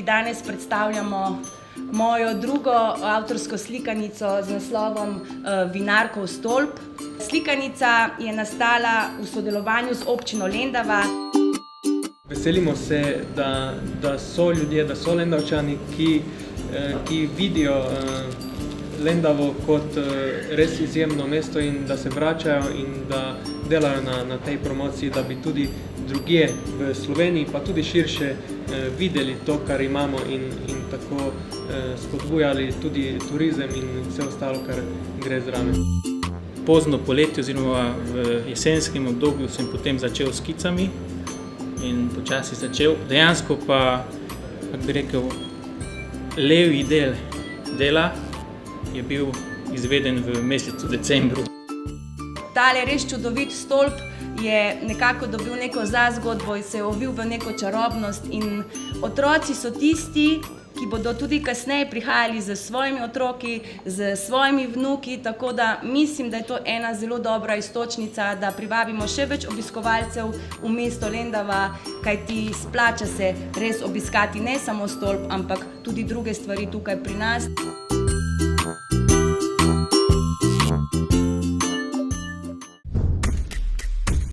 danes predstavljamo mojo drugo avtorsko slikanico z naslovom Vinarkov stolp. Slikanica je nastala v sodelovanju z občino Lendava. Veselimo se, da so ljudje, da so Lendavčani, ki vidijo Lendavo kot res izjemno mesto in da se vračajo in da delajo na tej promociji, da bi tudi drugje v Sloveniji, pa tudi širše videli to, kar imamo in tako spodbujali tudi turizem in vse ostalo, kar gre zraven. Pozno poletje oziroma v jesenskem obdobju sem potem začel s skicami in počasi začel. Dejansko pa, kako bi rekel, levi del dela je bil izveden v mesecu decembru. Tale res čudovit stolp je nekako dobil neko zazgodbo in se je ovil v neko čarobnost in otroci so tisti, ki bodo tudi kasneje prihajali z svojimi otroki, z svojimi vnuki, tako da mislim, da je to ena zelo dobra iztočnica, da privabimo še več obiskovalcev v mesto Lendava, kajti splača se res obiskati ne samo stolp, ampak tudi druge stvari tukaj pri nas.